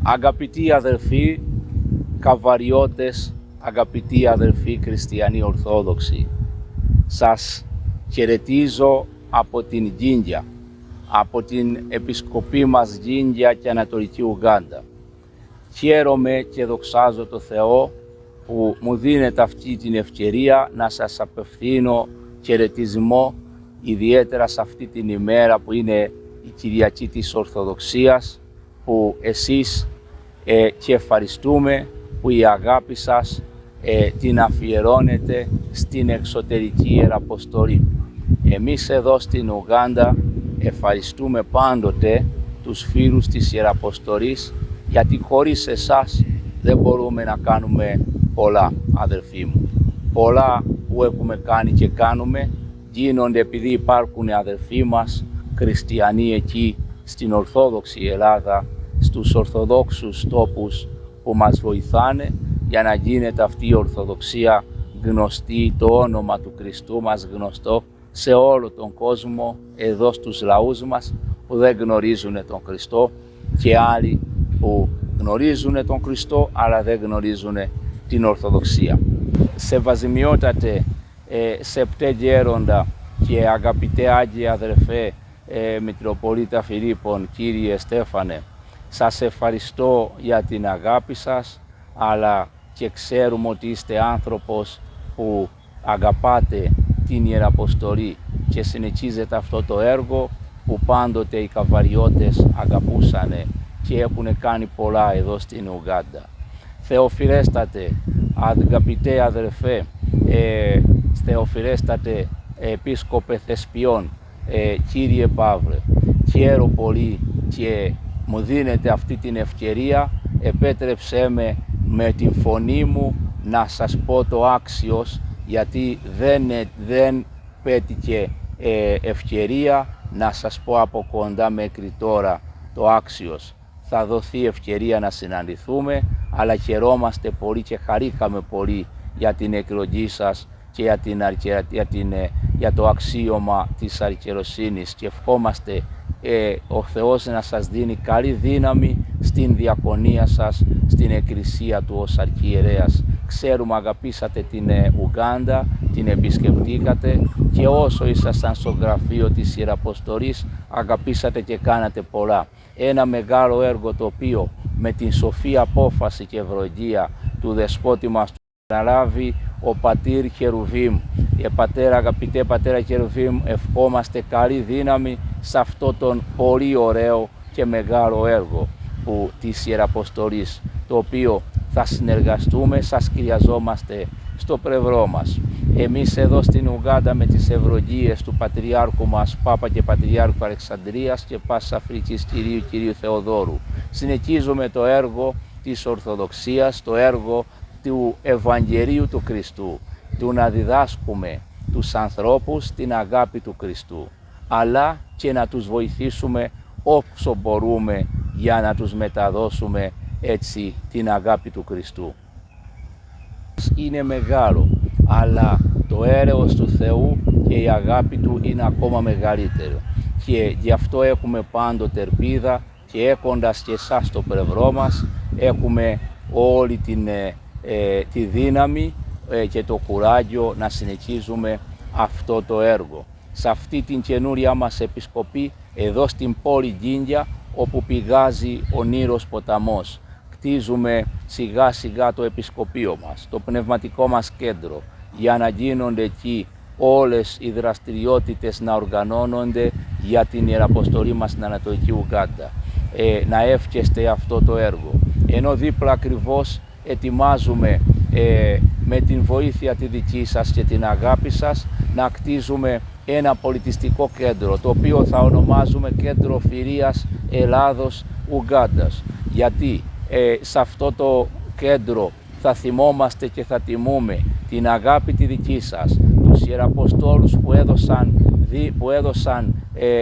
Αγαπητοί αδελφοί Καβαριώτες, αγαπητοί αδελφοί Χριστιανοί Ορθόδοξοι, σας χαιρετίζω από την Γκίνγκια, από την επισκοπή μας Γκίνγκια και Ανατολική Ουγγάντα. Χαίρομαι και δοξάζω το Θεό που μου δίνεται αυτή την ευκαιρία να σας απευθύνω χαιρετισμό, ιδιαίτερα σε αυτή την ημέρα που είναι η Κυριακή της Ορθοδοξίας, που εσείς και ευχαριστούμε που η αγάπη σας την αφιερώνετε στην εξωτερική Ιεραποστολή. Εμείς εδώ στην Ουγγάντα ευχαριστούμε πάντοτε τους φίλους της Ιεραποστολής, γιατί χωρίς εσάς δεν μπορούμε να κάνουμε πολλά, αδελφοί μου. Πολλά που έχουμε κάνει και κάνουμε γίνονται επειδή υπάρχουν αδελφοί μας χριστιανοί εκεί στην Ορθόδοξη Ελλάδα, στους Ορθοδόξους τόπους που μας βοηθάνε για να γίνεται αυτή η Ορθοδοξία γνωστή, το όνομα του Χριστού μας γνωστό σε όλο τον κόσμο, εδώ στους λαούς μας που δεν γνωρίζουν τον Χριστό και άλλοι που γνωρίζουν τον Χριστό αλλά δεν γνωρίζουν την Ορθοδοξία. Σεβασμιότατε σεπτέ γέροντα και αγαπητέ Άγιε αδελφέ Μητροπολίτα Φιλίππων, Κύριε Στέφανε, σας ευχαριστώ για την αγάπη σας, αλλά και ξέρουμε ότι είστε άνθρωπος που αγαπάτε την Ιεραποστολή και συνεχίζετε αυτό το έργο που πάντοτε οι Καβαριώτες αγαπούσανε και έχουν κάνει πολλά εδώ στην Ουγγάντα. Θεοφιλέστατε, αγαπητέ αδελφέ, θεοφιλέστατε επίσκοπε Θεσπιών, Κύριε Παύλε, χαίρομαι πολύ και μου δίνετε αυτή την ευκαιρία. Επέτρεψέ με την φωνή μου να σας πω το άξιος, γιατί δεν πέτυχε ευκαιρία να σας πω από κοντά μέχρι τώρα το άξιος. Θα δοθεί ευκαιρία να συναντηθούμε, αλλά χαιρόμαστε πολύ και χαρήκαμε πολύ για την εκλογή σας και για το αξίωμα της αρχιεροσύνης και ευχόμαστε ο Θεός να σας δίνει καλή δύναμη στην διακονία σας, στην εκκλησία του ως αρχιερέας. Ξέρουμε αγαπήσατε την Ουγγάντα, την επισκεφτήκατε και όσο ήσασταν στο γραφείο της Ιεραποστολής αγαπήσατε και κάνατε πολλά. Ένα μεγάλο έργο το οποίο με την σοφή απόφαση και ευλογία του Δεσπότη μας να λάβει ο Πατήρ Χερουβίμ. Αγαπητέ Πατέρα Χερουβίμ, ευχόμαστε καλή δύναμη σε αυτό τον πολύ ωραίο και μεγάλο έργο της Ιεραποστολής, το οποίο θα συνεργαστούμε, σας χρειαζόμαστε στο πλευρό μας. Εμείς εδώ στην Ουγγάντα με τις ευλογίες του Πατριάρχου μας Πάπα και Πατριάρχου Αλεξανδρίας και Πάσης Αφρικής Κυρίου Θεοδόρου συνεχίζουμε το έργο της Ορθοδοξίας, το έργο του Ευαγγελίου του Χριστού, του να διδάσκουμε τους ανθρώπους την αγάπη του Χριστού, αλλά και να τους βοηθήσουμε όσο μπορούμε για να τους μεταδώσουμε έτσι την αγάπη του Χριστού. Είναι μεγάλο, αλλά το έλεος του Θεού και η αγάπη Του είναι ακόμα μεγαλύτερο και γι' αυτό έχουμε πάντοτε ελπίδα και έχοντας και εσάς στο πλευρό μας έχουμε όλη τη δύναμη και το κουράγιο να συνεχίζουμε αυτό το έργο. Σε αυτή την καινούρια μας επισκοπή εδώ στην πόλη Γκίνγκια, όπου πηγάζει ο Νήρος ποταμός, κτίζουμε σιγά σιγά το επισκοπείο μας, το πνευματικό μας κέντρο, για να γίνονται εκεί όλες οι δραστηριότητες να οργανώνονται για την Ιεραποστολή μας στην Ανατολική Ουγγάντα. Να εύχεστε αυτό το έργο. Ενώ δίπλα ακριβώς ετοιμάζουμε με την βοήθεια τη δική σας και την αγάπη σας να κτίζουμε ένα πολιτιστικό κέντρο, το οποίο θα ονομάζουμε Κέντρο Φιλίας Ελλάδος Ουγγάντας. Γιατί σε αυτό το κέντρο θα θυμόμαστε και θα τιμούμε την αγάπη τη δική σας, τους Ιεραποστόλους που έδωσαν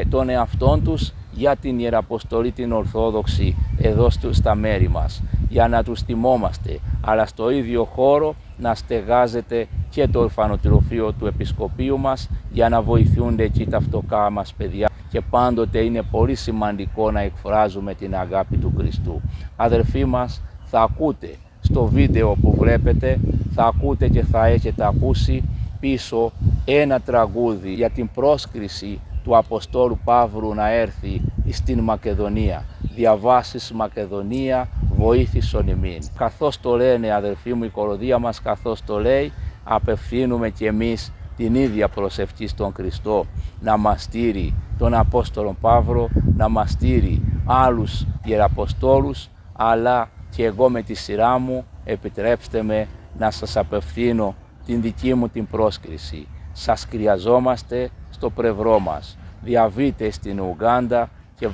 τον εαυτόν τους για την Ιεραποστολή την Ορθόδοξη εδώ στα μέρη μας, για να τους τιμόμαστε, αλλά στο ίδιο χώρο να στεγάζεται και το ορφανοτροφείο του Επισκοπείου μας για να βοηθούνται εκεί τα φτωχά μας παιδιά και πάντοτε είναι πολύ σημαντικό να εκφράζουμε την αγάπη του Χριστού. Αδερφοί μας, θα ακούτε στο βίντεο που βλέπετε, θα ακούτε και θα έχετε ακούσει πίσω ένα τραγούδι για την πρόσκληση του Αποστόλου Παύλου να έρθει στην Μακεδονία. Διαβάσεις Μακεδονία, βοήθησον ημίν. Καθώς το λένε αδερφοί μου η κοροδία μας, καθώς το λέει, απευθύνουμε και εμείς την ίδια προσευχή στον Χριστό να μας στείλει τον Απόστολο Παύλο, να μας στείλει άλλους ιεραποστόλους, αλλά και εγώ με τη σειρά μου επιτρέψτε με να σας απευθύνω την δική μου την πρόσκληση. Σας χρειαζόμαστε στο πλευρό μας. Διαβείτε στην Ουγγάντα και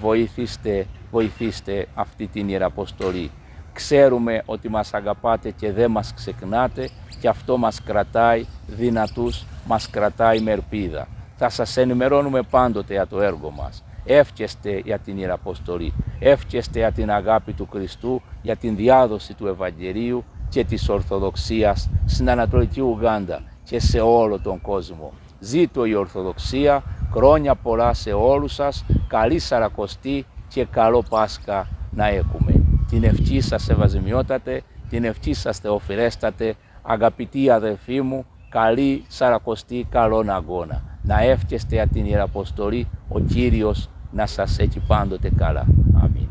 βοηθήστε αυτή την ιεραποστολή. Ξέρουμε ότι μας αγαπάτε και δεν μας ξεχνάτε και αυτό μας κρατάει δυνατούς, μας κρατάει με ελπίδα. Θα σας ενημερώνουμε πάντοτε για το έργο μας. Εύχεστε για την ιεραποστολή, εύχεστε για την αγάπη του Χριστού, για την διάδοση του Ευαγγελίου και της Ορθοδοξίας στην Ανατολική Ουγγάντα και σε όλο τον κόσμο. Ζήτω η Ορθοδοξία, χρόνια πολλά σε όλους σας, καλή Σαρακοστή και καλό Πάσχα να έχουμε. Την ευχή σας ευαζημιότατε, την ευχή σας θεοφιλέστατε, αγαπητοί αδελφοί μου, καλή Σαρακοστή, καλόν αγώνα. Να εύχεστε για την Ιεραποστολή, ο Κύριος να σας έχει πάντοτε καλά. Αμήν.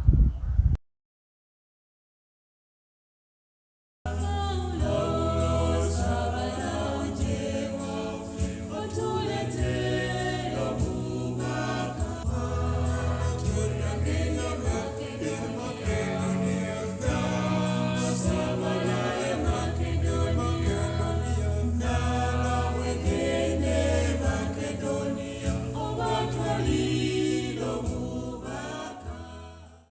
Lord,